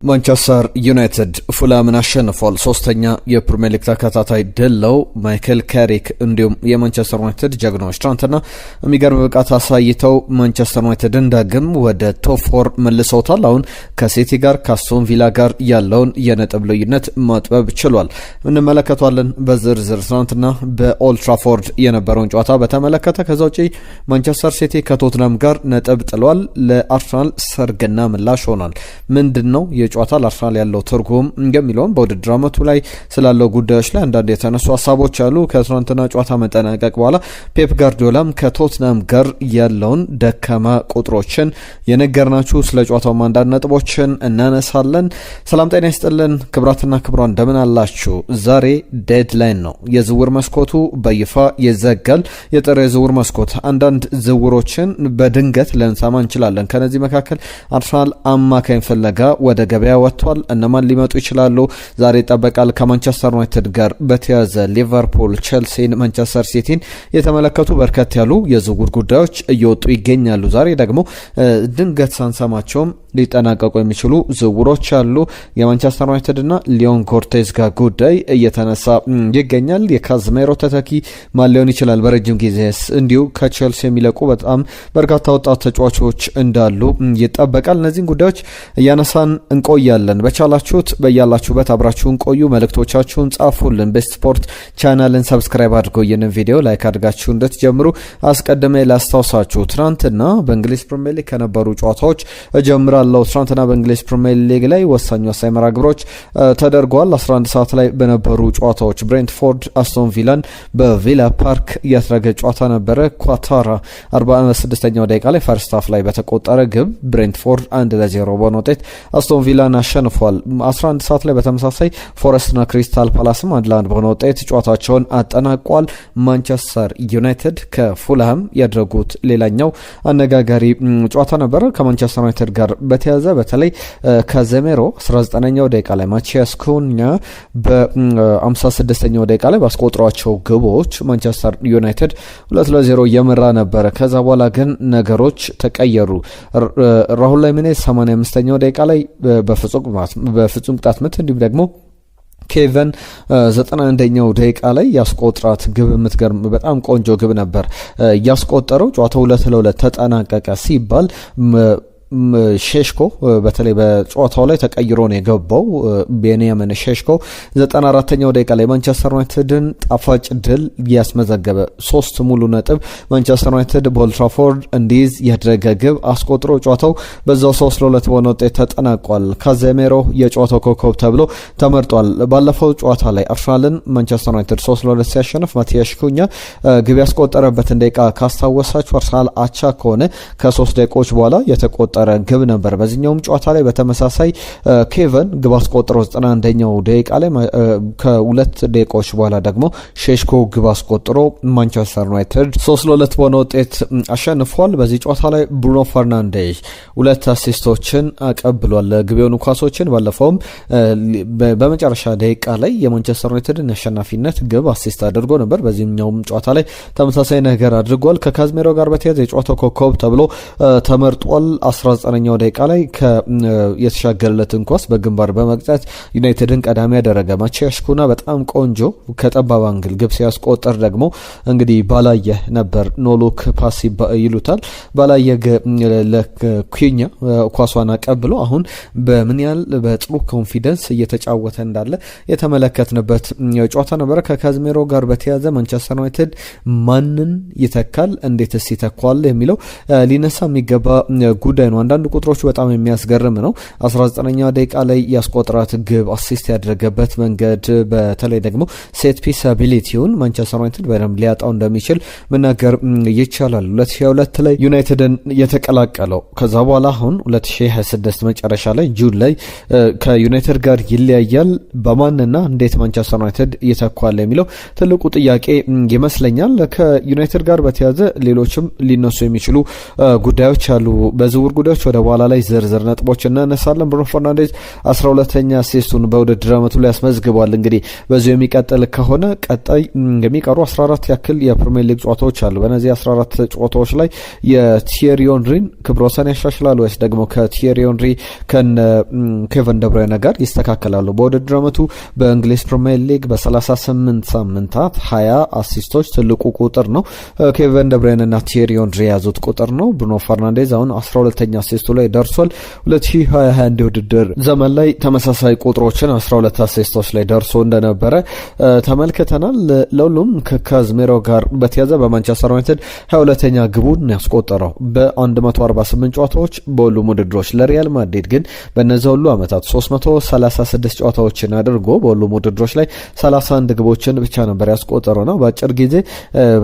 ማንቸስተር ዩናይትድ ፉላምን አሸንፏል። ሶስተኛ የፕሪሚየር ሊግ ተከታታይ ድል ነው። ማይክል ካሪክ እንዲሁም የማንቸስተር ዩናይትድ ጀግኖች ትናንትና የሚገርም ብቃት አሳይተው ማንቸስተር ዩናይትድን ዳግም ወደ ቶፕ 4 መልሰውታል። አሁን ከሲቲ ጋር ከአስቶን ቪላ ጋር ያለውን የነጥብ ልዩነት ማጥበብ ችሏል። እንመለከቷለን በዝርዝር ትናንትና በኦልድ ትራፎርድ የነበረውን ጨዋታ በተመለከተ። ከዛ ውጪ ማንቸስተር ሲቲ ከቶትናም ጋር ነጥብ ጥሏል። ለአርሰናል ሰርግና ምላሽ ሆኗል። ምንድነው ጨዋታ ለአርሰናል ያለው ትርጉም እንደሚለውን በውድድር ዓመቱ ላይ ስላለው ጉዳዮች ላይ አንዳንድ የተነሱ ሀሳቦች አሉ። ከትናንትና ጨዋታ መጠናቀቅ በኋላ ፔፕ ጋርዲዮላም ከቶትናም ጋር ያለውን ደካማ ቁጥሮችን የነገርናችሁ ስለ ጨዋታው አንዳንድ ነጥቦችን እናነሳለን። ሰላም ጤና ይስጥልን ክብራትና ክብሯን እንደምን አላችሁ? ዛሬ ዴድላይን ነው። የዝውውር መስኮቱ በይፋ ይዘጋል። የጥር የዝውውር መስኮት አንዳንድ ዝውውሮችን በድንገት ልንሰማ እንችላለን። ከነዚህ መካከል አርሰናል አማካኝ ፍለጋ ወደ ገበያ ወጥቷል። እነማን ሊመጡ ይችላሉ? ዛሬ ይጠበቃል። ከማንቸስተር ዩናይትድ ጋር በተያዘ ሊቨርፑል፣ ቼልሲን፣ ማንቸስተር ሲቲን የተመለከቱ በርከት ያሉ የዝውውር ጉዳዮች እየወጡ ይገኛሉ። ዛሬ ደግሞ ድንገት ሳንሰማቸውም ሊጠናቀቁ የሚችሉ ዝውውሮች አሉ። የማንቸስተር ዩናይትድና ሊዮን ጎርቴዝጋ ጉዳይ እየተነሳ ይገኛል። የካዝሜሮ ተተኪ ማን ሊሆን ይችላል? በረጅም ጊዜስ እንዲሁ ከቼልሲ የሚለቁ በጣም በርካታ ወጣት ተጫዋቾች እንዳሉ ይጠበቃል። እነዚህን ጉዳዮች እያነሳን እንቆያለን። በቻላችሁት በያላችሁበት አብራችሁን ቆዩ። መልእክቶቻችሁን ጻፉልን። በስፖርት ቻናልን ሰብስክራይብ አድርጎ ይህንን ቪዲዮ ላይክ አድርጋችሁ እንድትጀምሩ አስቀድሜ ላስታውሳችሁ። ትናንትና በእንግሊዝ ፕሪሚየር ሊግ ከነበሩ ጨዋታዎች እጀምራለሁ። ትናንትና በእንግሊዝ ፕሪሚየር ሊግ ላይ ወሳኝ መርሃ ግብሮች ተደርጓል። 11 ሰዓት ላይ በነበሩ ጨዋታዎች ብሬንትፎርድ አስቶን ቪላን በቪላ ፓርክ ያደረገ ጨዋታ ነበረ። ኳታራ 46ኛው ደቂቃ ላይ ፈርስት ሃፍ ላይ በተቆጠረ ግብ ብሬንትፎርድ 1-0 በሆነ ውጤት አስቶን ቪላን አሸንፏል። 11 ሰዓት ላይ በተመሳሳይ ፎረስትና ክሪስታል ፓላስም 1-1 በሆነ ውጤት ጨዋታቸውን አጠናቋል። ማንቸስተር ዩናይትድ ከፉልሃም ያደረጉት ሌላኛው አነጋጋሪ ጨዋታ ነበረ። ከማንቸስተር ዩናይትድ ጋር በተያዘ በተለይ ካዜሜሮ 19ኛው ደቂቃ ላይ ማቲያስ ኩኛ በ56ኛው ደቂቃ ላይ ባስቆጥሯቸው ግቦች ማንቸስተር ዩናይትድ 2-0 እየመራ ነበረ። ከዛ በኋላ ግን ነገሮች ተቀየሩ። ራሁል ላሚኔ 85ኛው ደቂቃ ላይ በፍጹም ቅጣት ምት እንዲሁም ደግሞ ኬቨን 91ኛው ደቂቃ ላይ ያስቆጥራት ግብ የምትገርም በጣም ቆንጆ ግብ ነበር ያስቆጠረው። ጨዋታው 2-2 ተጠናቀቀ ሲባል ሼሽኮ በተለይ በጨዋታው ላይ ተቀይሮ ነው የገባው። ቤንያሚን ሼሽኮ 94ኛው ደቂቃ ላይ ማንቸስተር ዩናይትድን ጣፋጭ ድል ያስመዘገበ 3 ሙሉ ነጥብ ማንቸስተር ዩናይትድ በኦልድ ትራፎርድ እንዲይዝ ያደረገ ግብ አስቆጥሮ ጨዋታው በዛው 3-2 በሆነ ውጤት ተጠናቋል። ካዜሜሮ የጨዋታው ኮከብ ተብሎ ተመርጧል። ባለፈው ጨዋታ ላይ አርሰናልን ማንቸስተር ዩናይትድ 3-2 ሲያሸንፍ ማቲያስ ኩኛ ግብ ያስቆጠረበትን ደቂቃ ካስታወሳችሁ አርሰናል አቻ ከሆነ ከ3 ደቂቃዎች በኋላ የተቆጠረ ግብ ነበር። በዚህኛውም ጨዋታ ላይ በተመሳሳይ ኬቨን ግብ አስቆጥሮ 91ኛው ደቂቃ ላይ ከ2 ደቂቃዎች በኋላ ደግሞ ሼሽኮ ግብ አስቆጥሮ ማንቸስተር ዩናይትድ 3-2 በሆነ ውጤት አሸንፏል። በዚህ ጨዋታ ላይ ብሩኖ ፈርናንዴዝ 2 አሲስቶችን አቀብሏል። ግብ የሆኑ ኳሶችን ባለፈውም በመጨረሻ ደቂቃ ላይ የማንቸስተር ዩናይትድን አሸናፊነት ግብ አሲስት አድርጎ ነበር። በዚህኛውም ጨዋታ ላይ ተመሳሳይ ነገር አድርጓል። ከካዝሜሮ ጋር በተያያዘ የጨዋታው ኮከብ ተብሎ ተመርጧል። 19ኛው ደቂቃ ላይ የተሻገረለትን ኳስ በግንባር በመቅጣት ዩናይትድን ቀዳሚ ያደረገ ማቲያስ ኩኛ በጣም ቆንጆ ከጠባብ አንግል ግብ ሲያስቆጠር ደግሞ እንግዲህ ባላየ ነበር። ኖሉክ ፓስ ይሉታል። ባላየ ለኩኛ ኳሷን አቀብሎ አሁን በምን ያህል በጥሩ ኮንፊደንስ እየተጫወተ እንዳለ የተመለከትንበት ጨዋታ ነበረ። ከካዝሜሮ ጋር በተያያዘ ማንቸስተር ዩናይትድ ማንን ይተካል፣ እንዴትስ ይተካል የሚለው ሊነሳ የሚገባ ጉዳይ ነው። አንዳንድ ቁጥሮች በጣም የሚያስገርም ነው። 19ኛው ደቂቃ ላይ ያስቆጥራት ግብ አሲስት ያደረገበት መንገድ በተለይ ደግሞ ሴት ፒስ አቢሊቲውን ማንቸስተር ዩናይትድ በደንብ ሊያጣው እንደሚችል መናገር ይቻላል። 2022 ላይ ዩናይትድን የተቀላቀለው ከዛ በኋላ አሁን 2026 መጨረሻ ላይ ጁን ላይ ከዩናይትድ ጋር ይለያያል። በማንና እንዴት ማንቸስተር ዩናይትድ ይተኳል የሚለው ትልቁ ጥያቄ ይመስለኛል። ከዩናይትድ ጋር በተያያዘ ሌሎችም ሊነሱ የሚችሉ ጉዳዮች አሉ። በዝውውር ጉዳዮች ወደ በኋላ ላይ ዝርዝር ነጥቦች እናነሳለን። ብሩኖ ፈርናንዴዝ 12ኛ አሲስቱን በውድድር ዓመቱ ላይ ያስመዝግቧል። እንግዲህ በዚሁ የሚቀጥል ከሆነ ቀጣይ የሚቀሩ 14 ያክል የፕሪሚየር ሊግ ጨዋታዎች አሉ። በእነዚህ 14 ጨዋታዎች ላይ የቲየሪ ኦንሪን ክብረ ወሰን ያሻሽላሉ ወይስ ደግሞ ከቲየሪ ኦንሪ ከኬቨን ደብሮይነ ጋር ይስተካከላሉ? በውድድር ዓመቱ በእንግሊዝ ፕሪሚየር ሊግ በ38 ሳምንታት 20 አሲስቶች ትልቁ ቁጥር ነው። ኬቨን ደብሮይነ እና ቲየሪ ኦንሪ የያዙት ቁጥር ነው። ብሩኖ ፈርናንዴዝ አሁን 12ኛ አሲስቱ ላይ ደርሷል። 2021 ውድድር ዘመን ላይ ተመሳሳይ ቁጥሮችን 12 አሲስቶች ላይ ደርሶ እንደነበረ ተመልክተናል። ለሁሉም ከካዝሜሮ ጋር በተያዘ በማንቸስተር ዩናይትድ 22ኛ ግቡን ያስቆጠረው በ148 ጨዋታዎች በሁሉም ውድድሮች። ለሪያል ማድሪድ ግን በእነዚህ ሁሉ ዓመታት 336 ጨዋታዎችን አድርጎ በሁሉም ውድድሮች ላይ 31 ግቦችን ብቻ ነበር ያስቆጠረው ነው። በአጭር ጊዜ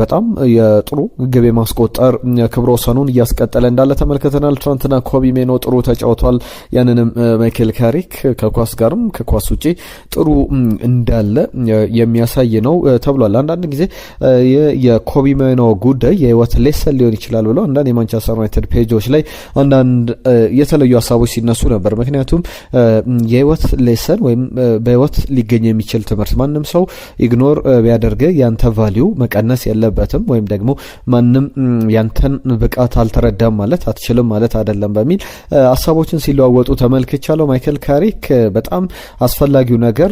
በጣም የጥሩ ግብ የማስቆጠር ክብረ ወሰኑን እያስቀጠለ እንዳለ ተመልክተናል። ትናንትና ኮቢ ሜኖ ጥሩ ተጫውቷል። ያንንም ማይክል ካሪክ ከኳስ ጋርም ከኳስ ውጪ ጥሩ እንዳለ የሚያሳይ ነው ተብሏል። አንዳንድ ጊዜ የኮቢ ሜኖ ጉዳይ የህይወት ሌሰን ሊሆን ይችላል ብለው አንዳንድ የማንቸስተር ዩናይትድ ፔጆች ላይ አንዳንድ የተለዩ ሀሳቦች ሲነሱ ነበር። ምክንያቱም የህይወት ሌሰን ወይም በህይወት ሊገኝ የሚችል ትምህርት ማንም ሰው ኢግኖር ቢያደርግ ያንተ ቫሊዩ መቀነስ የለበትም፣ ወይም ደግሞ ማንም ያንተን ብቃት አልተረዳም ማለት አትችልም ማለት አይደለም በሚል ሀሳቦችን ሲለዋወጡ ተመልክቻለሁ። ማይክል ካሪክ በጣም አስፈላጊው ነገር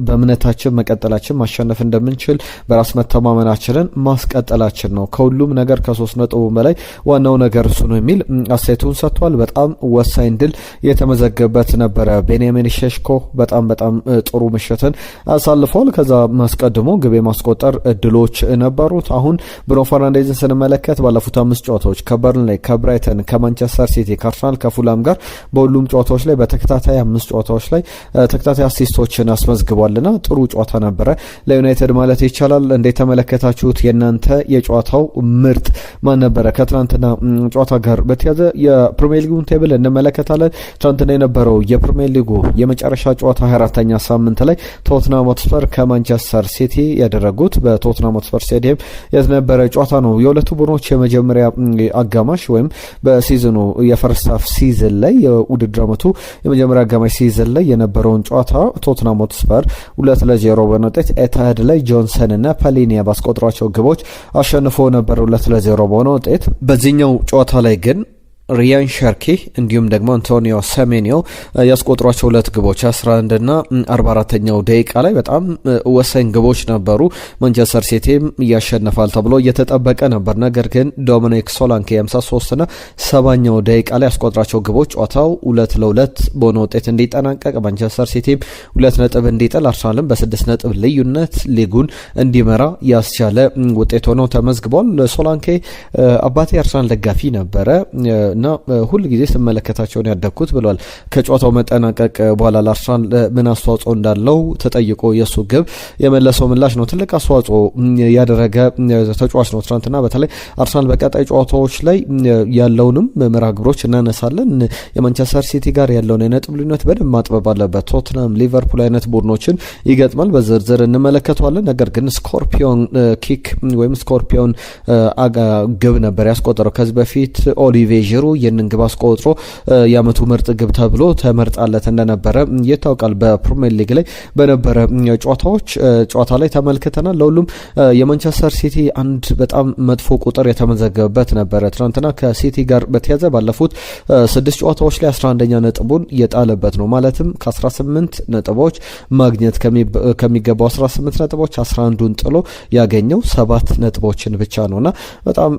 በእምነታችን መቀጠላችን፣ ማሸነፍ እንደምንችል በራስ መተማመናችንን ማስቀጠላችን ነው። ከሁሉም ነገር ከ3 ነጥቡ በላይ ዋናው ነገር እሱ ነው የሚል አስተያየቱን ሰጥቷል። በጣም ወሳኝ ድል የተመዘገበት ነበረ። ቤንያሚን ሼሽኮ በጣም ጥሩ ምሽትን አሳልፏል። ከዛ ማስቀድሞ ግብ የማስቆጠር እድሎች ነበሩት። አሁን ብሩኖ ፈርናንዴዝን ስንመለከት ባለፉት 5 ጨዋታዎች ከበርንሌይ፣ ከብራይተን፣ ከማንቸስተር ሲቲ፣ ከአርሰናል፣ ከፉላም ጋር በሁሉም ጨዋታዎች ላይ በተከታታይ 5 ጨዋታዎች ላይ ተከታታይ አሲስቶችን አስመዝግቧልና ጥሩ ጨዋታ ነበረ ለዩናይትድ ማለት ይቻላል። እንዴት ተመለከታችሁት? የናንተ የጨዋታው ምርጥ ማን ነበረ? ከትናንትና ጨዋታ ጋር በተያዘ የፕሪሚየር ሊጉን ቴብል እንመለከታለን። ትናንትና የነበረው የፕሪሚየር ሊጉ የመጨረሻ ጨዋታ 24ኛ ሳምንት ላይ ቶትናም ሆትስፐር ከማንቸስተር ሲቲ ያደረጉት በቶትናም ሆትስፐር ስቴዲየም የተነበረ ጨዋታ ነው። የሁለቱ ቡድኖች የመጀመሪያ አጋማሽ ወይም በሲዝኑ የፈርስት ሃፍ ሲዝን ላይ የውድድር ዓመቱ የመጀመሪያ አጋማሽ ሲዝን ላይ የነበረውን ጨዋታ ቶትናም ሆትስፐር 2-0 በሆነ ውጤት ኤታሃድ ላይ ጆንሰን እና ፓሊኒያ ባስቆጠሯቸው ግቦች አሸንፎ ነበር 2-0 በሆነ ውጤት። በዚህኛው ጨዋታ ላይ ግን ሪያን ሸርኪ እንዲሁም ደግሞ አንቶኒዮ ሰሜኒዮ ያስቆጥሯቸው 2 ግቦች 11 እና 44ኛው ደቂቃ ላይ በጣም ወሳኝ ግቦች ነበሩ። ማንቸስተር ሲቲም ያሸንፋል ተብሎ እየተጠበቀ ነበር። ነገር ግን ዶሚኒክ ሶላንኬ 53 እና 70ኛው ደቂቃ ላይ ያስቆጥራቸው ግቦች ጨዋታው 2-2 በሆነ ውጤት እንዲጠናቀቅ ማንቸስተር ሲቲም 2 ነጥብ እንዲጥል፣ አርሰናልም በ6 ነጥብ ልዩነት ሊጉን እንዲመራ ያስቻለ ውጤት ሆኖ ተመዝግቧል። ሶላንኬ አባቴ አርሰናል ደጋፊ ነበረ እና ሁሉ ጊዜ ስመለከታቸውን ያደግኩት ብሏል። ከጨዋታው መጠናቀቅ በኋላ ለአርሰናል ምን አስተዋጽኦ እንዳለው ተጠይቆ የሱ ግብ የመለሰው ምላሽ ነው። ትልቅ አስተዋጽኦ ያደረገ ተጫዋች ነው። ትናንትና በተለይ አርሰናል በቀጣይ ጨዋታዎች ላይ ያለውንም መርሃ ግብሮች እናነሳለን። የማንቸስተር ሲቲ ጋር ያለውን የነጥብ ልዩነት በደንብ ማጥበብ አለበት። ቶትናም፣ ሊቨርፑል አይነት ቡድኖችን ይገጥማል። በዝርዝር እንመለከተዋለን። ነገር ግን ስኮርፒዮን ኪክ ወይም ስኮርፒዮን ግብ ነበር ያስቆጠረው። ከዚህ በፊት ኦሊቬ ዥሩ ይህንን ግብ አስቆጥሮ የዓመቱ ምርጥ ግብ ተብሎ ተመርጣለት እንደነበረ ይታወቃል። በፕሪሚየር ሊግ ላይ በነበረ ጨዋታ ላይ ተመልክተናል። ለሁሉም የማንቸስተር ሲቲ አንድ በጣም መጥፎ ቁጥር የተመዘገበበት ነበረ። ትናንትና ከሲቲ ጋር በተያዘ ባለፉት 6 ጨዋታዎች ላይ 11ኛ ነጥቡን የጣለበት ነው። ማለትም ከ18 ነጥቦች ማግኘት ከሚገባው 18 ነጥቦች 11ዱን ጥሎ ያገኘው 7 ነጥቦችን ብቻ ነውና በጣም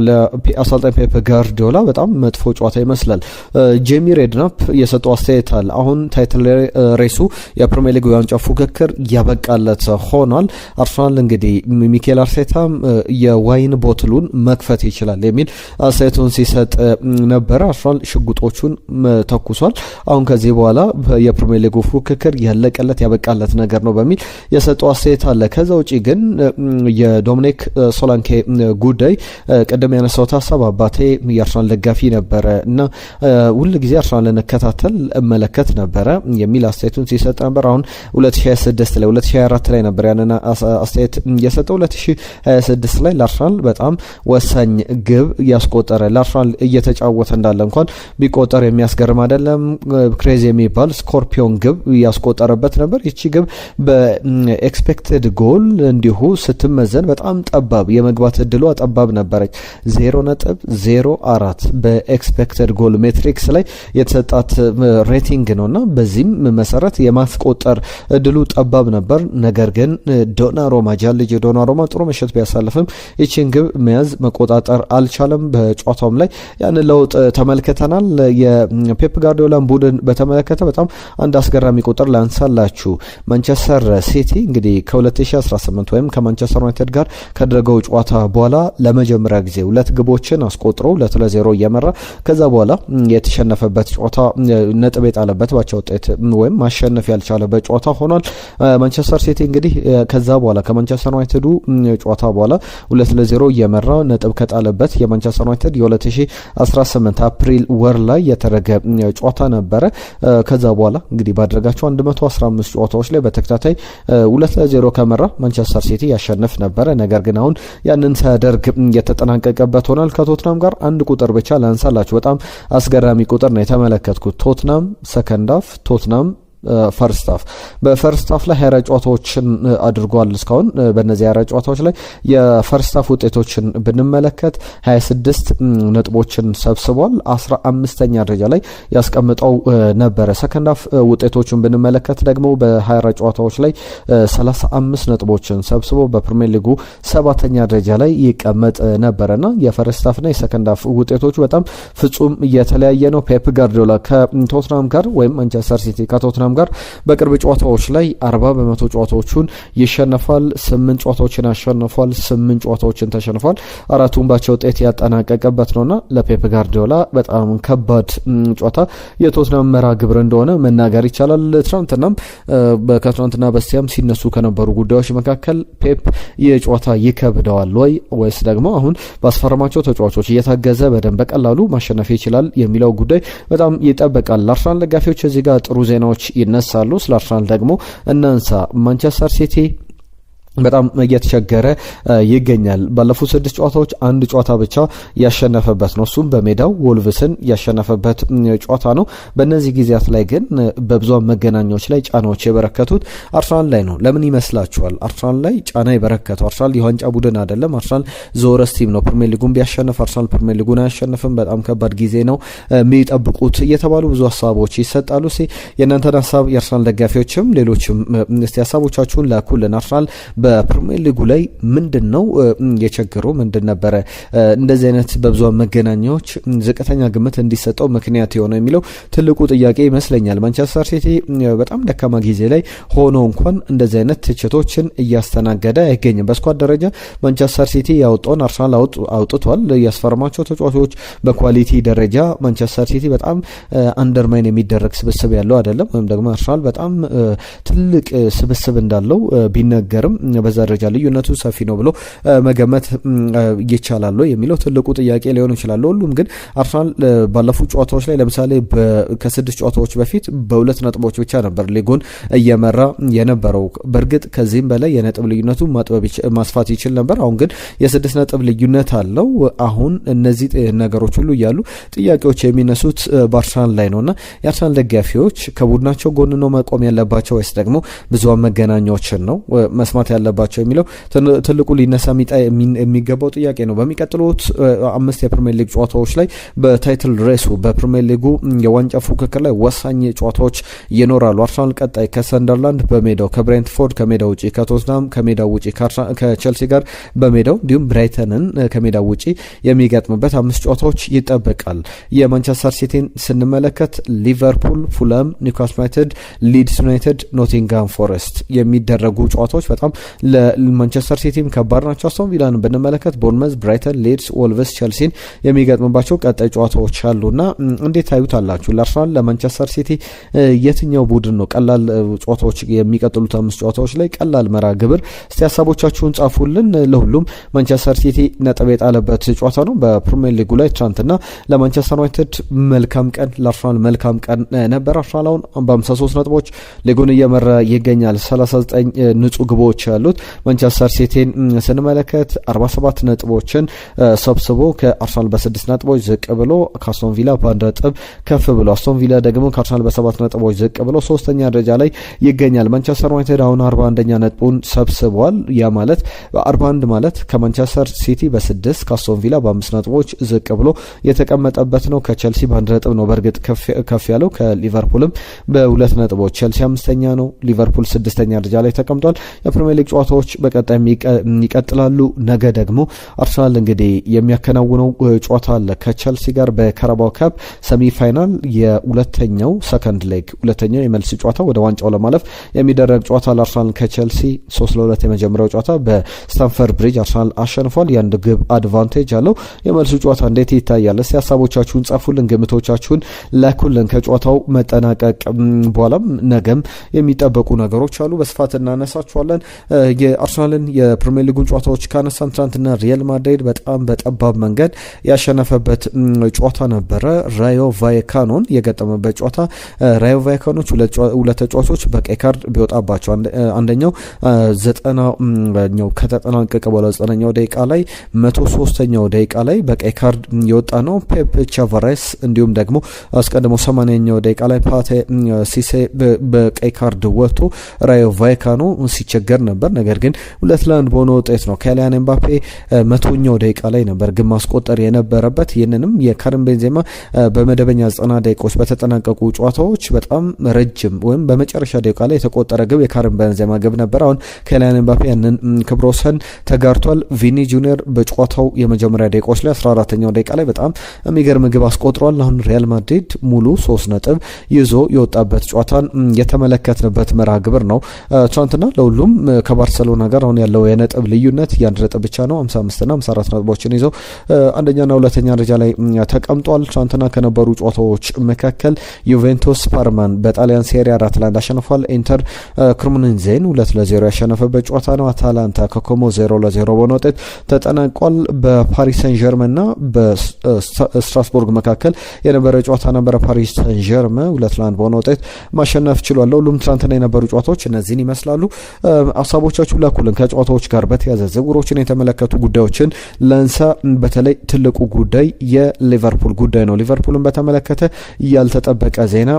ለአሰልጣኝ ፔፕ ጋርዲዮላ በጣም መጥፎ ጨዋታ ይመስላል። ጄሚ ሬድናፕ የሰጠው አስተያየት አለ። አሁን ታይትል ሬሱ የፕሪሚየር ሊግ ዋንጫ ፉክክር ያበቃለት ሆኗል። አርሰናል እንግዲህ ሚኬል አርቴታም የዋይን ቦትሉን መክፈት ይችላል የሚል አስተያየቱን ሲሰጥ ነበረ። አርሰናል ሽጉጦቹን ተኩሷል። አሁን ከዚህ በኋላ የፕሪሚየር ሊግ ፉክክር ያለቀለት ያበቃለት ነገር ነው በሚል የሰጠው አስተያየት አለ። ከዛ ውጪ ግን የዶሚኒክ ሶላንኬ ጉዳይ ቅድም ያነሳሁት ሀሳብ አባቴ የአርሰናል ደጋፊ ነበረ እና ሁሉ ጊዜ አርሰናልን እከታተል እመለከት ነበረ የሚል አስተያየቱን ሲሰጥ ነበር። አሁን 2026 ላይ 2024 ላይ ነበር ያንን አስተያየት የሰጠው። 2026 ላይ ለአርሰናል በጣም ወሳኝ ግብ ያስቆጠረ ለአርሰናል እየተጫወተ እንዳለ እንኳን ቢቆጠር የሚያስገርም አይደለም። ክሬዚ የሚባል ስኮርፒዮን ግብ ያስቆጠረበት ነበር። ይቺ ግብ በኤክስፔክትድ ጎል እንዲሁ ስትመዘን በጣም ጠባብ የመግባት እድሏ ጠባብ ነበረች። 0.04 በኤክስፔክትድ ጎል ሜትሪክስ ላይ የተሰጣት ሬቲንግ ነውና በዚህም መሰረት የማስቆጠር እድሉ ጠባብ ነበር። ነገር ግን ዶናሩማ ጃልጅ ዶናሩማ ጥሩ ምሽት ቢያሳልፍም ይቺን ግብ መያዝ መቆጣጠር አልቻለም። በጨዋታውም ላይ ያን ለውጥ ተመልክተናል። የፔፕ ጋርዲዮላን ቡድን በተመለከተ በጣም አንድ አስገራሚ ቁጥር ላንሳላችሁ። ማንቸስተር ሲቲ እንግዲህ ከ2018 ወይም ከማንቸስተር ዩናይትድ ጋር ካደረገው ጨዋታ በኋላ ለመጀመሪያ ጊዜ 2 ግቦችን አስቆጥሮ 2-0 እየመራ ከዛ በኋላ የተሸነፈበት ጨዋታ ነጥብ የጣለበት ባቻ ውጤት ወይም ማሸነፍ ያልቻለበት ጨዋታ ሆኗል። ማንቸስተር ሲቲ እንግዲህ ከዛ በኋላ ከማንቸስተር ዩናይትዱ ጨዋታ በኋላ 2-0 እየመራ ነጥብ ከጣለበት የማንቸስተር ዩናይትድ የ2018 አፕሪል ወር ላይ የተደረገ ጨዋታ ነበረ። ከዛ በኋላ እንግዲህ ባደረጋቸው 115 ጨዋታዎች ላይ በተከታታይ 2-0 ከመራ ማንቸስተር ሲቲ ያሸንፍ ነበረ። ነገር ግን አሁን ያንን ሳያደርግ የተጠናቀቀበት ሆኗል። ከቶትናም ጋር አንድ ቁጥር ብቻ ላንሳላችሁ። በጣም አስገራሚ ቁጥር ነው የተመለከትኩት። ቶትናም ሰከንድ ሃፍ፣ ቶትናም ፈርስት ሃፍ በፈርስት ሃፍ ላይ 24 ጨዋታዎችን አድርጓል። እስካሁን በእነዚህ 24 ጨዋታዎች ላይ የፈርስት ሃፍ ውጤቶችን ብንመለከት 26 ነጥቦችን ሰብስቧል። 15ኛ ደረጃ ላይ ያስቀምጠው ነበረ። ሰከንድ ሃፍ ውጤቶችን ብንመለከት ደግሞ በ24 ጨዋታዎች ላይ 35 ነጥቦችን ሰብስቦ በፕሪሚየር ሊጉ 7ኛ ደረጃ ላይ ይቀመጥ ነበረና የፈርስት ሃፍና የሰከንድ ሃፍ ውጤቶቹ በጣም ፍጹም እየተለያየ ነው። ፔፕ ጋርዲዮላ ከቶትናም ጋር ወይም ማንቸስተር ሲቲ ከቶትናም ጋር በቅርብ ጨዋታዎች ላይ 40% ጨዋታዎቹን ይሸነፋል። 8 ጨዋታዎችን አሸንፏል፣ 8 ጨዋታዎችን ተሸንፏል። 4ቱን ባቻ ውጤት ያጠናቀቀበት ነውና ለፔፕ ጋርዲዮላ በጣም ከባድ ጨዋታ የቶትናም መራ ግብር እንደሆነ መናገር ይቻላል። ከትናንትና በስቲያም ሲነሱ ከነበሩ ጉዳዮች መካከል ፔፕ የጨዋታ ይከብደዋል ወይስ ደግሞ አሁን ባስፈረማቸው ተጫዋቾች እየታገዘ በደንብ በቀላሉ ማሸነፍ ይችላል የሚለው ጉዳይ በጣም ይጠበቃል። ለአርሰናል ደጋፊዎች እዚህ ጋር ጥሩ ዜናዎች ይነሳሉ። ስለ አርሰናል ደግሞ እናንሳ። ማንቸስተር ሲቲ በጣም እየተቸገረ ይገኛል። ባለፉት 6 ጨዋታዎች አንድ ጨዋታ ብቻ ያሸነፈበት ነው። እሱም በሜዳው ወልቭስን ያሸነፈበት ጨዋታ ነው። በእነዚህ ጊዜያት ላይ ግን በብዙሃን መገናኛዎች ላይ ጫናዎች የበረከቱት አርሰናል ላይ ነው። ለምን ይመስላችኋል? አርሰናል ላይ ጫና የበረከተው አርሰናል የዋንጫ ቡድን አይደለም። አርሰናል ዞረስ ቲም ነው። ፕሪሚየር ሊጉን ቢያሸንፍ አርሰናል ፕሪሚየር ሊጉን አያሸንፍም። በጣም ከባድ ጊዜ ነው የሚጠብቁት እየተባሉ ብዙ ሀሳቦች ይሰጣሉ። የእናንተን ሀሳብ የአርሰናል ደጋፊዎችም ሌሎችም እስቲ ሀሳቦቻችሁን ላኩልን። አርሰናል በፕሪሚየር ሊጉ ላይ ምንድነው የቸገረው? ምንድን ነበረ እንደዚህ አይነት በብዙሃን መገናኛዎች ዝቅተኛ ግምት እንዲሰጠው ምክንያት የሆነ የሚለው ትልቁ ጥያቄ ይመስለኛል። ማንቸስተር ሲቲ በጣም ደካማ ጊዜ ላይ ሆኖ እንኳን እንደዚህ አይነት ትችቶችን እያስተናገደ አይገኝም። በስኳድ ደረጃ ማንቸስተር ሲቲ ያወጣውን አርሰናል አውጥቷል። ያስፈረማቸው ተጫዋቾች በኳሊቲ ደረጃ ማንቸስተር ሲቲ በጣም አንደርማይን የሚደረግ ስብስብ ያለው አይደለም። ወይም ደግሞ አርሰናል በጣም ትልቅ ስብስብ እንዳለው ቢነገርም በዛ ደረጃ ልዩነቱ ሰፊ ነው ብሎ መገመት ይቻላል የሚለው ትልቁ ጥያቄ ሊሆን ይችላል። ሁሉም ግን አርሰናል ባለፉት ጨዋታዎች ላይ ለምሳሌ ከ6 ጨዋታዎች በፊት በ2 ነጥቦች ብቻ ነበር ሊጉን እየመራ የነበረው። በእርግጥ ከዚህም በላይ የነጥብ ልዩነቱ ማስፋት ይችል ነበር። አሁን ግን የ6 ነጥብ ልዩነት አለው። አሁን እነዚህ ነገሮች ሁሉ እያሉ ጥያቄዎች የሚነሱት በአርሰናል ላይ ነውና የአርሰናል ደጋፊዎች ከቡድናቸው ጎን ነው መቆም ያለባቸው ወይስ ደግሞ ብዙሃን መገናኛዎችን ነው መስማት ያለባቸው የሚለው ትልቁ ሊነሳ የሚገባው ጥያቄ ነው። በሚቀጥሉት 5 የፕሪሚየር ሊግ ጨዋታዎች ላይ በታይትል ሬሱ በፕሪሚየር ሊጉ የዋንጫ ፉክክር ላይ ወሳኝ ጨዋታዎች ይኖራሉ። አርሰናል ቀጣይ ከሰንደርላንድ በሜዳው፣ ከብሬንትፎርድ ከሜዳው ውጪ፣ ከቶትናም ከሜዳው ውጪ፣ ከቼልሲ ጋር በሜዳው እንዲሁም ብራይተንን ከሜዳው ውጪ የሚገጥምበት 5 ጨዋታዎች ይጠበቃል። የማንቸስተር ሲቲን ስንመለከት ሊቨርፑል፣ ፉላም፣ ኒውካስል ዩናይትድ፣ ሊድስ ዩናይትድ፣ ኖቲንግሃም ፎረስት የሚደረጉ ጨዋታዎች በጣም ለማንቸስተር ሲቲም ከባድ ናቸው። አስቶን ቪላን ብንመለከት ቦርንመዝ፣ ብራይተን፣ ሊድስ፣ ወልቭስ፣ ቸልሲን የሚገጥምባቸው ቀጣይ ጨዋታዎች አሉና እንዴት ታዩታላችሁ? ለአርሰናል ለማንቸስተር ሲቲ የትኛው ቡድን ነው ቀላል ጨዋታዎች የሚቀጥሉት 5 ጨዋታዎች ላይ ቀላል መራ ግብር? እስቲ ሀሳቦቻችሁን ጻፉልን። ለሁሉም ማንቸስተር ሲቲ ነጥብ የጣለበት ጨዋታ ነው በፕሪሚየር ሊጉ ላይ ትናንትና። ለማንቸስተር ዩናይትድ መልካም ቀን፣ ለአርሰናል መልካም ቀን ነበር። አርሰናል አሁን በ53 ነጥቦች ሊጉን እየመራ ይገኛል። 39 ንጹህ ግቦች ያሉት ማንቸስተር ሲቲን ስንመለከት 47 ነጥቦችን ሰብስቦ ከአርሰናል በ6 ነጥቦች ዝቅ ብሎ ከአስቶን ቪላ በ1 ነጥብ ከፍ ብሎ አስቶን ቪላ ደግሞ ከአርሰናል በ7 ነጥቦች ዝቅ ብሎ 3ኛ ደረጃ ላይ ይገኛል። ማንቸስተር ዩናይትድ አሁን 41ኛ ነጥቡን ሰብስቧል። ያ ማለት 41 ማለት ከማንቸስተር ሲቲ በ6 ከአስቶን ቪላ በ5 ነጥቦች ዝቅ ብሎ የተቀመጠበት ነው። ከቸልሲ በ1 ነጥብ ነው በእርግጥ ከፍ ያለው፣ ከሊቨርፑልም በ2 ነጥቦች። ቸልሲ 5ኛ ነው፣ ሊቨርፑል 6ኛ ደረጃ ላይ ተቀምጧል። የፕሪሚየር ሊግ ጨዋታዎች በቀጣይ ይቀጥላሉ። ነገ ደግሞ አርሰናል እንግዲህ የሚያከናውነው ጨዋታ አለ ከቸልሲ ጋር በካራባኦ ካፕ ሰሚ ፋይናል የሁለተኛው ሰከንድ ሌግ ሁለተኛው የመልስ ጨዋታ ወደ ዋንጫው ለማለፍ የሚደረግ ጨዋታ ለአርሰናል ከቸልሲ 3-2 የመጀመሪያው ጨዋታ በስታንፈርድ ብሪጅ አርሰናል አሸንፏል። የአንድ ግብ አድቫንቴጅ አለው። የመልሱ ጨዋታ እንዴት ይታያል? እስቲ ሀሳቦቻችሁን ጻፉልን፣ ግምቶቻችሁን ላኩልን። ከጨዋታው መጠናቀቅ በኋላም ነገም የሚጠበቁ ነገሮች አሉ፣ በስፋት እናነሳቸዋለን። የአርሰናልን የፕሪሚየር ሊጉን ጨዋታዎች ካነሳን ትናንትና ሪያል ማድሪድ በጣም በጠባብ መንገድ ያሸነፈበት ጨዋታ ነበረ። ራዮ ቫይካኖን የገጠመበት ጨዋታ። ራዮ ቫይካኖች ሁለት ተጫዋቾች በቀይ ካርድ ቢወጣባቸው አንደኛው 90ኛው ከተጠናቀቀ በኋላ 9ኛው ደቂቃ ላይ 103ኛው ደቂቃ ላይ በቀይ ካርድ የወጣ ነው ፔፕ ቻቫሬስ፣ እንዲሁም ደግሞ አስቀድሞ 80ኛው ደቂቃ ላይ ፓቴ ሲሴ በቀይ ካርድ ወጥቶ ራዮ ቫይካኖ ሲቸገር ነበር። ነገር ግን 2-1 በሆነ ውጤት ነው ኬሊያን ኤምባፔ 100ኛው ደቂቃ ላይ ነበር ግን ማስቆጠር የነበረበት። ይህንንም የካሪም ቤንዜማ በመደበኛ 90 ደቂቃዎች በተጠናቀቁ ጨዋታዎች በጣም ረጅም ወይም በመጨረሻ ደቂቃ ላይ የተቆጠረ ግብ የካሪም ቤንዜማ ግብ ነበር። አሁን ኬሊያን ኤምባፔ ያንን ክብረ ወሰን ተጋርቷል። ቪኒ ጁኒየር በጨዋታው የመጀመሪያ ደቂቃዎች ላይ 14ኛው ደቂቃ ላይ በጣም የሚገርም ግብ አስቆጥሯል። አሁን ሪያል ማድሪድ ሙሉ 3 ነጥብ ይዞ የወጣበት ጨዋታን የተመለከትንበት መርሃ ግብር ነው ትናንትና። ለሁሉም ከባርሰሎና ጋር አሁን ያለው የነጥብ ልዩነት የ1 ነጥብ ብቻ ነው። 55 እና 54 ነጥቦችን ይዘው አንደኛና ሁለተኛ ደረጃ ላይ ተቀምጧል። ትናንትና ከነበሩ ጨዋታዎች መካከል ዩቬንቱስ ፓርማን በጣሊያን ሴሪ 4-1 አሸንፏል። ኢንተር ክሩሞኔንዜን 2-0 ያሸነፈበት ጨዋታ ነው። አታላንታ ከኮሞ 0-0 በሆነ ውጤት ተጠናቋል። በፓሪስ ሰን ጀርመንና በስትራስቡርግ መካከል የነበረ ጨዋታ ነበረ። ፓሪስ ሰን ጀርመን 2-1 በሆነ ውጤት ማሸነፍ ችሏል። ሁሉም ትናንትና የነበሩ ጨዋታዎች እነዚህን ይመስላሉ። ሀሳቦቻችሁ ላኩልን። ከጨዋታዎች ጋር በተያያዘ ዝውውሮችን የተመለከቱ ጉዳዮችን ለንሳ። በተለይ ትልቁ ጉዳይ የሊቨርፑል ጉዳይ ነው። ሊቨርፑልን በተመለከተ ያልተጠበቀ ዜና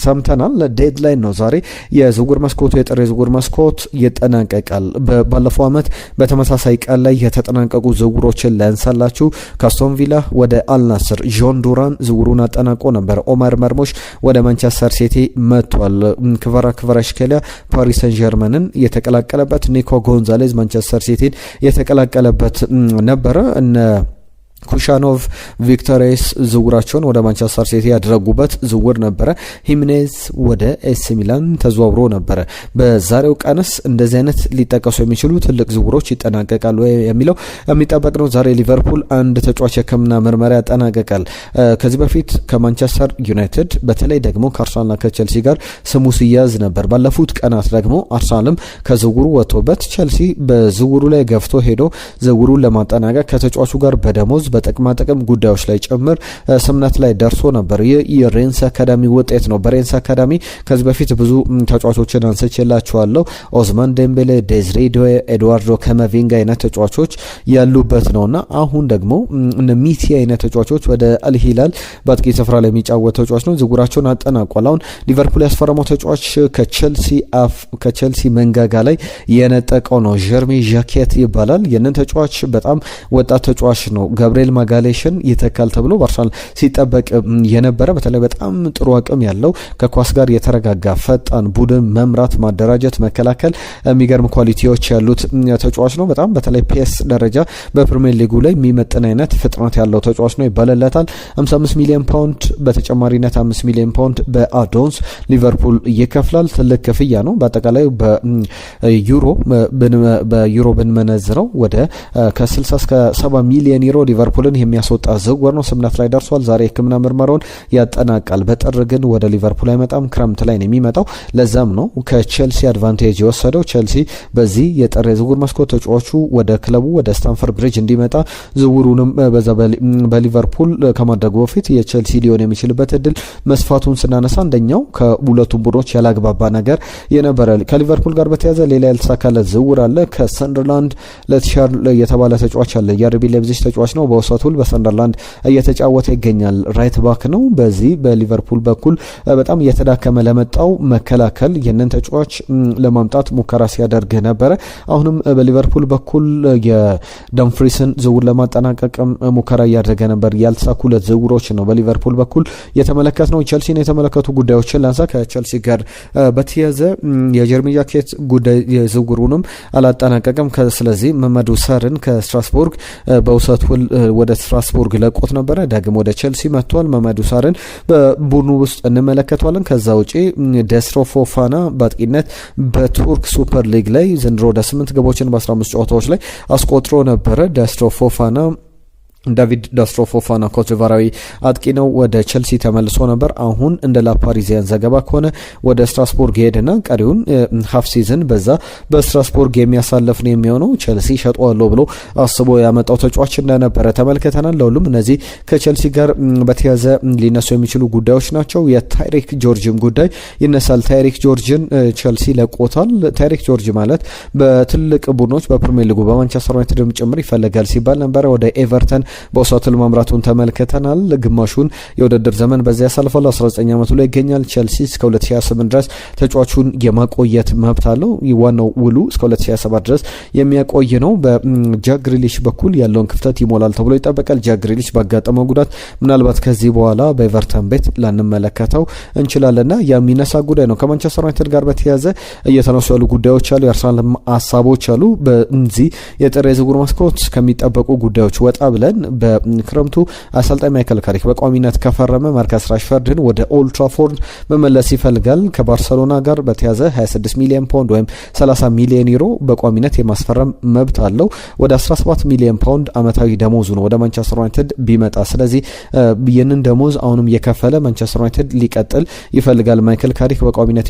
ሰምተናል። ዴድላይን ነው ዛሬ የዝውውር መስኮቱ፣ የጥር የዝውውር መስኮት ይጠናቀቃል። ባለፈው ዓመት በተመሳሳይ ቀን ላይ የተጠናቀቁ ዝውውሮችን ለንሳላችሁ። ከአስቶን ቪላ ወደ አልናስር ጆን ዱራን ዝውውሩን አጠናቆ ነበር። ኦማር መርሞሽ ወደ ማንቸስተር ሲቲ መጥቷል። ክቫራትስኬሊያ ፓሪስ ሰን ጀርመንን የተቀላቀለበት፣ ኒኮ ጎንዛሌዝ ማንቸስተር ሲቲን የተቀላቀለበት ነበረ። እነ ኩሻኖቭ ቪክቶሬስ ዝውውራቸውን ወደ ማንቸስተር ሲቲ ያደረጉበት ዝውውር ነበረ። ሂሜኔዝ ወደ ኤሲ ሚላን ተዘዋውሮ ነበረ። በዛሬው ቀንስ እንደዚህ አይነት ሊጠቀሱ የሚችሉ ትልቅ ዝውውሮች ይጠናቀቃሉ የሚለው የሚጠበቅ ነው። ዛሬ ሊቨርፑል አንድ ተጫዋች የሕክምና ምርመራ ያጠናቀቃል። ከዚህ በፊት ከማንቸስተር ዩናይትድ በተለይ ደግሞ ከአርሰናልና ከቸልሲ ጋር ስሙ ሲያዝ ነበር። ባለፉት ቀናት ደግሞ አርሰናልም ከዝውውሩ ወጥቶበት ቸልሲ በዝውውሩ ላይ ገፍቶ ሄዶ ዝውውሩን ለማጠናቀቅ ከተጫዋቹ ጋር በደሞዝ በጥቅማ ጥቅም ጉዳዮች ላይ ጭምር ስምነት ላይ ደርሶ ነበር። ይህ የሬንስ አካዳሚ ውጤት ነው። በሬንስ አካዳሚ ከዚህ በፊት ብዙ ተጫዋቾችን አንስቼላችኋለሁ። ኦዝማን ዴምቤሌ፣ ዴዝሬ ዶዌ፣ ኤድዋርዶ ካማቪንጋ አይነት ተጫዋቾች ያሉበት ነውና አሁን ደግሞ እነ ሚቲ አይነት ተጫዋቾች ወደ አልሂላል በአጥቂ ስፍራ ላይ የሚጫወት ተጫዋች ነው። ዝውውራቸውን አጠናቋል። አሁን ሊቨርፑል ያስፈረመው ተጫዋች ከቸልሲ መንጋጋ ላይ የነጠቀው ነው። ጀርሚ ዣኬት ይባላል። ይህንን ተጫዋች በጣም ወጣት ተጫዋች ነው። ገብርኤል ጋብሪኤል ማጋሌሽን ይተካል ተብሎ በአርሰናል ሲጠበቅ የነበረ በተለይ በጣም ጥሩ አቅም ያለው ከኳስ ጋር የተረጋጋ ፈጣን ቡድን መምራት፣ ማደራጀት፣ መከላከል የሚገርም ኳሊቲዎች ያሉት ተጫዋች ነው። በጣም በተለይ ፒኤስ ደረጃ በፕሪሚየር ሊጉ ላይ የሚመጥን አይነት ፍጥነት ያለው ተጫዋች ነው ይባልለታል። 55 ሚሊዮን ፓውንድ በተጨማሪነት 5 ሚሊዮን ፓውንድ በአዶንስ ሊቨርፑል ይከፍላል። ትልቅ ክፍያ ነው። በአጠቃላይ በዩሮ ብንመነዝረው ወደ ከ60 እስከ 70 ሚሊዮን ዩሮ ሊቨርፑልን የሚያስወጣ ዝውውር ነው። ስምነት ላይ ደርሷል። ዛሬ ሕክምና ምርመራውን ያጠናቃል። በጥር ግን ወደ ሊቨርፑል አይመጣም፣ ክረምት ላይ ነው የሚመጣው። ለዛም ነው ከቼልሲ አድቫንቴጅ የወሰደው። ቼልሲ በዚህ የጥር የዝውውር መስኮት ተጫዋቹ ወደ ክለቡ ወደ ስታንፈርድ ብሪጅ እንዲመጣ ዝውውሩንም በዛ በሊቨርፑል ከማድረጉ በፊት የቼልሲ ሊሆን የሚችልበት እድል መስፋቱን ስናነሳ አንደኛው ከሁለቱም ቡድኖች ያላግባባ ነገር የነበረ ከሊቨርፑል ጋር በተያዘ ሌላ ያልተሳካለት ዝውውር አለ። ከሰንደርላንድ ለቲሻር የተባለ ተጫዋች አለ። የአርቢ ሌፕዚግ ተጫዋች ነው። በውሰቱል በሰንደርላንድ እየተጫወተ ይገኛል። ራይት ባክ ነው። በዚህ በሊቨርፑል በኩል በጣም እየተዳከመ ለመጣው መከላከል ይህንን ተጫዋች ለማምጣት ሙከራ ሲያደርግ ነበረ። አሁንም በሊቨርፑል በኩል የዳምፍሪስን ዝውውር ለማጠናቀቅም ሙከራ እያደረገ ነበር። ያልተሳኩለት ዝውውሮች ነው በሊቨርፑል በኩል የተመለከት ነው። ቼልሲን የተመለከቱ ጉዳዮችን ላንሳ። ከቼልሲ ጋር በተያያዘ የጀርሚ ጃኬት ጉዳይ ዝውውሩንም አላጠናቀቅም። ስለዚህ መመዱ ሳርን ከስትራስቡርግ በውሰት ውል ወደ ስትራስቡርግ ለቆት ነበረ። ዳግም ወደ ቼልሲ መጥቷል። መመዱ ሳርን በቡድኑ ውስጥ እንመለከተዋለን። ከዛ ውጪ ደስሮ ፎፋና በአጥቂነት በቱርክ ሱፐር ሊግ ላይ ዘንድሮ ወደ 8 ግቦችን በ15 ጨዋታዎች ላይ አስቆጥሮ ነበረ። ደስሮ ፎፋና ዳቪድ ዳስትሮ ፎፋና ኮትዲቯራዊ አጥቂ ነው። ወደ ቼልሲ ተመልሶ ነበር። አሁን እንደ ላፓሪዚያን ዘገባ ከሆነ ወደ ስትራስቡርግ ሄድና ቀሪውን ሀፍ ሲዝን በዛ በስትራስቡርግ የሚያሳልፍ ነው የሚሆነው። ቼልሲ ሸጠዋለሁ ብሎ አስቦ ያመጣው ተጫዋች እንደነበረ ተመልክተናል። ለሁሉም እነዚህ ከቼልሲ ጋር በተያዘ ሊነሱ የሚችሉ ጉዳዮች ናቸው። የታይሪክ ጆርጅም ጉዳይ ይነሳል። ታይሪክ ጆርጅን ቼልሲ ለቆታል። ታይሪክ ጆርጅ ማለት በትልቅ ቡድኖች በፕሪሚየር ሊጉ በማንቸስተር ዩናይትድም ጭምር ይፈለጋል ሲባል ነበረ። ወደ ኤቨርተን በውሰቱል ማምራቱን ተመልክተናል። ግማሹን የውድድር ዘመን በዚያ ያሳልፋል። 19 ዓመቱ ላይ ይገኛል። ቼልሲ እስከ 2028 ድረስ ተጫዋቹን የማቆየት መብት አለው። ዋናው ውሉ እስከ 2027 ድረስ የሚያቆይ ነው። በጃክ ግሪሊሽ በኩል ያለውን ክፍተት ይሞላል ተብሎ ይጠበቃል። ጃክ ግሪሊሽ ባጋጠመው ጉዳት ምናልባት ከዚህ በኋላ በኤቨርተን ቤት ላንመለከተው እንችላለንና የሚነሳ ጉዳይ ነው። ከማንቸስተር ዩናይትድ ጋር በተያያዘ እየተነሱ ያሉ ጉዳዮች አሉ። የአርሰናል ሀሳቦች አሉ። በዚህ የጥር የዝውውር መስኮት ከሚጠበቁ ጉዳዮች ወጣ ብለን በክረምቱ አሰልጣኝ ማይከል ካሪክ በቋሚነት ከፈረመ ማርከስ ራሽፈርድን ወደ ኦልድ ትራፎርድ መመለስ ይፈልጋል። ከባርሰሎና ጋር በተያዘ 26 ሚሊዮን ፓውንድ ወይም 30 ሚሊዮን ዩሮ በቋሚነት የማስፈረም መብት አለው። ወደ 17 ሚሊዮን ፓውንድ አመታዊ ደሞዙ ነው ወደ ማንቸስተር ዩናይትድ ቢመጣ። ስለዚህ ይህንን ደሞዝ አሁንም የከፈለ ማንቸስተር ዩናይትድ ሊቀጥል ይፈልጋል። ማይከል ካሪክ በቋሚነት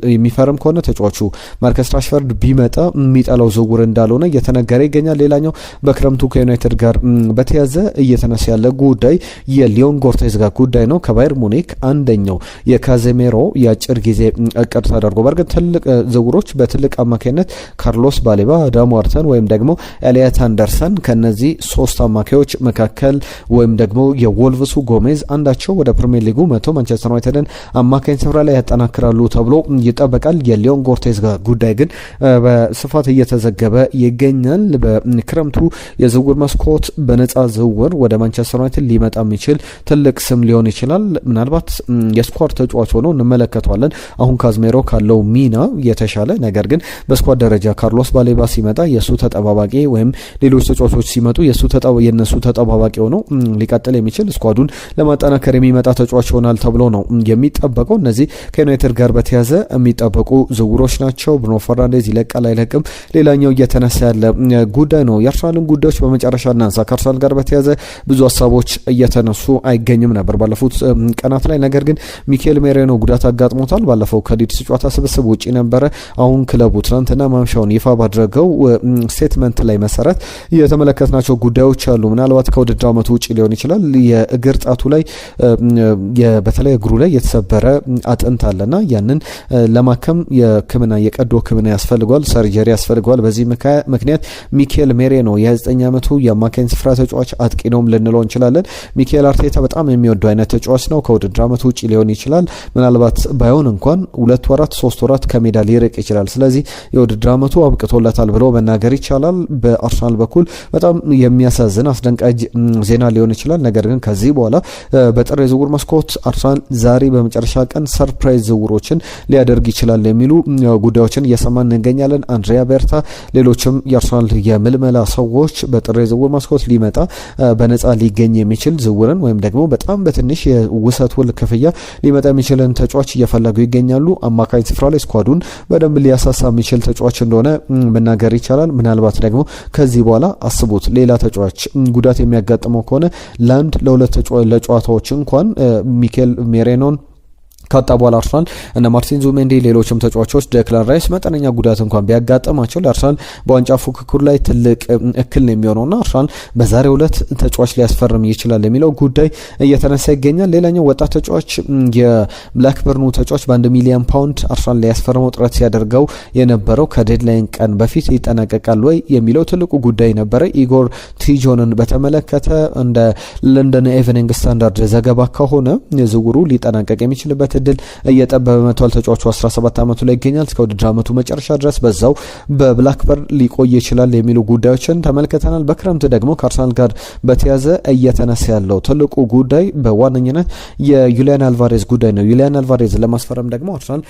የሚፈርም ከሆነ ተጫዋቹ ማርከስ ራሽፈርድ ቢመጣ የሚጠላው ዝውውር እንዳልሆነ እየተነገረ ይገኛል። ሌላኛው በክረምቱ ከዩናይትድ ጋር በተያዘ እየተነሳ ያለ ጉዳይ የሊዮን ጎርቴዝ ጋር ጉዳይ ነው። ከባየር ሙኒክ አንደኛው የካዜሜሮ የአጭር ጊዜ እቅድ ተደርጎ በእርግጥ ትልቅ ዝውውሮች በትልቅ አማካይነት ካርሎስ ባሌባ፣ አዳም ዋርተን ወይም ደግሞ ኤሊያት አንደርሰን ከነዚህ ሶስት አማካዮች መካከል ወይም ደግሞ የወልቭሱ ጎሜዝ አንዳቸው ወደ ፕሪሚየር ሊጉ መጥቶ ማንቸስተር ዩናይትድን አማካኝ ስፍራ ላይ ያጠናክራሉ ተብሎ ይጠበቃል። የሊዮን ጎርቴዝ ጋር ጉዳይ ግን በስፋት እየተዘገበ ይገኛል። በክረምቱ የዝውውር መስኮት በነጻ ዝውውር ወደ ማንቸስተር ዩናይትድ ሊመጣ የሚችል ትልቅ ስም ሊሆን ይችላል። ምናልባት የስኳድ ተጫዋች ሆኖ እንመለከተዋለን። አሁን ካዝሜሮ ካለው ሚና የተሻለ ነገር ግን በስኳድ ደረጃ ካርሎስ ባሌባ ሲመጣ የሱ ተጠባባቂ ወይም ሌሎች ተጫዋቾች ሲመጡ የነሱ ተጠባባቂ ሆኖ ሊቀጥል የሚችል ስኳዱን ለማጠናከር የሚመጣ ተጫዋች ይሆናል ተብሎ ነው የሚጠበቀው። እነዚህ ከዩናይትድ ጋር በተያዘ የሚጠበቁ ዝውውሮች ናቸው። ብሩኖ ፈርናንዴዝ ይለቃል አይለቅም ሌላኛው እየተነሳ ያለ ጉዳይ ነው። የአርሰናልን ጉዳዮች በመጨረሻ እናንሳ። ከአርሰናል ጋር በተያዘ ብዙ ሀሳቦች እየተነሱ አይገኝም ነበር ባለፉት ቀናት ላይ። ነገር ግን ሚኬል ሜሬኖ ጉዳት አጋጥሞታል። ባለፈው ከሊድስ ጨዋታ ስብስብ ውጪ ነበረ። አሁን ክለቡ ትናንትና ማምሻውን ይፋ ባደረገው ስቴትመንት ላይ መሰረት የተመለከትናቸው ጉዳዮች አሉ። ምናልባት ከውድድር ዓመቱ ውጪ ሊሆን ይችላል። የእግር ጣቱ ላይ በተለይ እግሩ ላይ የተሰበረ አጥንት አለና ያንን ለማከም የሕክምና የቀዶ ሕክምና ያስፈልገዋል፣ ሰርጀሪ ያስፈልገዋል። በዚህ ምክንያት ሚኬል ሜሬኖ የ29 ዓመቱ የአማካኝ ስፍራ ተጫዋች አጥቂ ነውም ልንለው እንችላለን። ሚኬል አርቴታ በጣም የሚወደው አይነት ተጫዋች ነው። ከውድድር ዓመቱ ውጪ ሊሆን ይችላል፣ ምናልባት ባይሆን እንኳን 2 ወራት 3 ወራት ከሜዳ ሊርቅ ይችላል። ስለዚህ የውድድር ዓመቱ አብቅቶለታል ብሎ መናገር ይቻላል። በአርሰናል በኩል በጣም የሚያሳዝን አስደንጋጭ ዜና ሊሆን ይችላል። ነገር ግን ከዚህ በኋላ በጥር የዝውውር መስኮት አርሰናል ዛሬ በመጨረሻ ቀን ሰርፕራይዝ ዝውውሮችን ሊያደርግ ይችላል የሚሉ ጉዳዮችን እየሰማን እንገኛለን። አንድሪያ ቤርታ፣ ሌሎችም የአርሰናል የምልመላ ሰዎች በጥር የዝውውር መስኮት ሊመጣ በነፃ ሊገኝ የሚችል ዝውውርን ወይም ደግሞ በጣም በትንሽ የውሰት ውል ክፍያ ሊመጣ የሚችልን ተጫዋች እየፈለጉ ይገኛሉ። አማካኝ ስፍራ ላይ ስኳዱን በደንብ ሊያሳሳ የሚችል ተጫዋች እንደሆነ መናገር ይቻላል። ምናልባት ደግሞ ከዚህ በኋላ አስቡት ሌላ ተጫዋች ጉዳት የሚያጋጥመው ከሆነ ለአንድ ለሁለት ለጨዋታዎች እንኳን ሚኬል ሜሬኖን ካጣ በኋላ አርሰናል እና ማርቲን ዙሜንዲ ሌሎችም ተጫዋቾች ዴክላን ራይስ መጠነኛ ጉዳት እንኳን ቢያጋጥማቸው ለአርሰናል በዋንጫ ፉክክሩ ላይ ትልቅ እክል ነው የሚሆነውና አርሰናል በዛሬው ዕለት ተጫዋች ሊያስፈርም ይችላል የሚለው ጉዳይ እየተነሳ ይገኛል። ሌላኛው ወጣት ተጫዋች የብላክበርኑ ተጫዋች በ1 ሚሊዮን ፓውንድ አርሰናል ሊያስፈርመው ጥረት ሲያደርገው የነበረው ከዴድላይን ቀን በፊት ይጠናቀቃል ወይ የሚለው ትልቁ ጉዳይ ነበረ። ኢጎር ቲጆንን በተመለከተ እንደ ለንደን ኢቭኒንግ ስታንዳርድ ዘገባ ከሆነ ዝውውሩ ሊጠናቀቅ የሚችልበት እድል እየጠበበ መጥቷል። ተጫዋቹ 17 ዓመቱ ላይ ይገኛል። እስከ ውድድር ዓመቱ መጨረሻ ድረስ በዛው በብላክበርን ሊቆይ ይችላል የሚሉ ጉዳዮችን ተመልክተናል። በክረምት ደግሞ ከአርሰናል ጋር በተያዘ እየተነሳ ያለው ትልቁ ጉዳይ በዋነኝነት የዩሊያን አልቫሬዝ ጉዳይ ነው። ዩሊያን አልቫሬዝ ለማስፈረም ደግሞ አርሰናል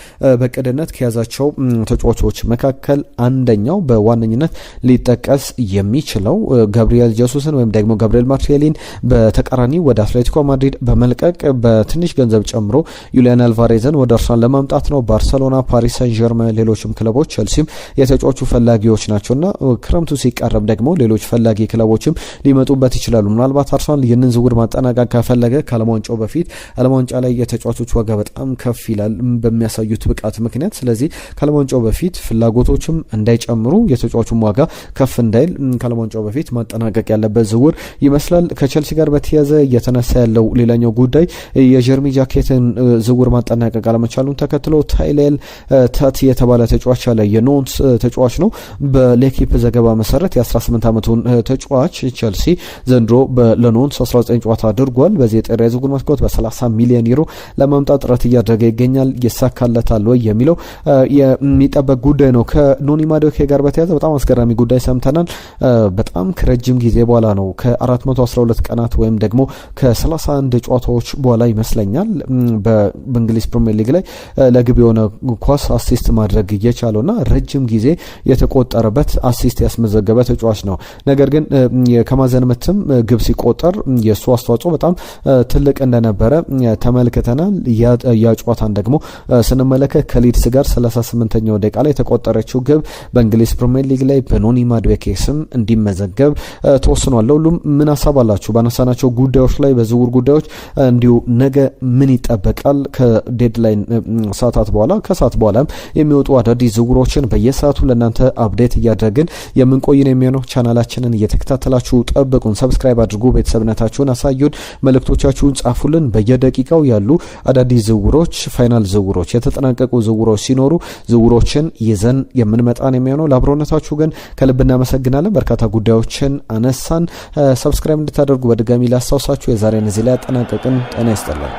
በቅድነት ከያዛቸው ተጫዋቾች መካከል አንደኛው በዋነኝነት ሊጠቀስ የሚችለው ገብርኤል ጀሱስን ወይም ደግሞ ገብርኤል ማርቲኔሊን በተቃራኒ ወደ አትሌቲኮ ማድሪድ በመልቀቅ በትንሽ ገንዘብ ጨምሮ ዩሊያን አልቫሬዝን ወደ አርሰናል ለማምጣት ነው። ባርሰሎና፣ ፓሪስ ሰን ዠርመን፣ ሌሎችም ክለቦች ቸልሲም የተጫዋቹ ፈላጊዎች ናቸውና ክረምቱ ሲቃረብ ደግሞ ሌሎች ፈላጊ ክለቦችም ሊመጡበት ይችላሉ። ምናልባት አርሰናል ይህንን ዝውውር ማጠናቀቅ ከፈለገ ከዓለም ዋንጫው በፊት ዓለም ዋንጫ ላይ የተጫዋቾች ዋጋ በጣም ከፍ ይላል በሚያሳዩት ብቃት ምክንያት። ስለዚህ ከዓለም ዋንጫው በፊት ፍላጎቶችም እንዳይጨምሩ የተጫዋቹም ዋጋ ከፍ እንዳይል ከዓለም ዋንጫው በፊት ማጠናቀቅ ያለበት ዝውውር ይመስላል። ከቸልሲ ጋር በተያያዘ እየተነሳ ያለው ሌላኛው ጉዳይ የጀርሚ ጃኬትን ዝውውር ማጠናቀቅ አለመቻሉን ተከትሎ ታይሌል ታት የተባለ ተጫዋች አለ። የኖንስ ተጫዋች ነው። በሌኪፕ ዘገባ መሰረት የ18 ዓመቱን ተጫዋች ቸልሲ ዘንድሮ ለኖንስ 19 ጨዋታ አድርጓል። በዚህ የጥር የዝውውር መስኮት በ30 ሚሊዮን ዩሮ ለማምጣት ጥረት እያደረገ ይገኛል። ይሳካለታል ወይ የሚለው የሚጠበቅ ጉዳይ ነው። ከኖኒ ማዱዌኬ ጋር በተያያዘ በጣም አስገራሚ ጉዳይ ሰምተናል። በጣም ከረጅም ጊዜ በኋላ ነው ከ412 ቀናት ወይም ደግሞ ከ31 ጨዋታዎች በኋላ ይመስለኛል በእንግሊዝ ፕሪሚየር ሊግ ላይ ለግብ የሆነ ኳስ አሲስት ማድረግ እየቻለውና ረጅም ጊዜ የተቆጠረበት አሲስት ያስመዘገበ ተጫዋች ነው። ነገር ግን ከማዕዘን ምትም ግብ ሲቆጠር የእሱ አስተዋጽኦ በጣም ትልቅ እንደነበረ ተመልክተናል። ያ ጨዋታን ደግሞ ስንመለከት ከሊድስ ጋር 38ኛው ደቂቃ ላይ የተቆጠረችው ግብ በእንግሊዝ ፕሪሚየር ሊግ ላይ በኖኒ ማዱዌኬ ስም እንዲመዘገብ ተወስኗል። ሁሉም ምን ሀሳብ አላችሁ ባነሳናቸው ጉዳዮች ላይ በዝውውር ጉዳዮች እንዲሁ ነገ ምን ይጠበቃል? ከዴድላይን ሰዓታት በኋላ ከሰዓት በኋላም የሚወጡ አዳዲስ ዝውውሮችን በየሰዓቱ ለእናንተ አፕዴት እያደረግን የምንቆይን የሚሆነው። ቻናላችንን እየተከታተላችሁ ጠብቁን። ሰብስክራይብ አድርጉ፣ ቤተሰብነታችሁን አሳዩን፣ መልእክቶቻችሁን ጻፉልን። በየደቂቃው ያሉ አዳዲስ ዝውውሮች፣ ፋይናል ዝውውሮች፣ የተጠናቀቁ ዝውውሮች ሲኖሩ ዝውውሮችን ይዘን የምንመጣን የሚሆነው። ለአብሮነታችሁ ግን ከልብ እናመሰግናለን። በርካታ ጉዳዮችን አነሳን። ሰብስክራይብ እንድታደርጉ በድጋሚ ላስታውሳችሁ። የዛሬን እዚህ ላይ አጠናቀቅን። ጤና ይስጥልን።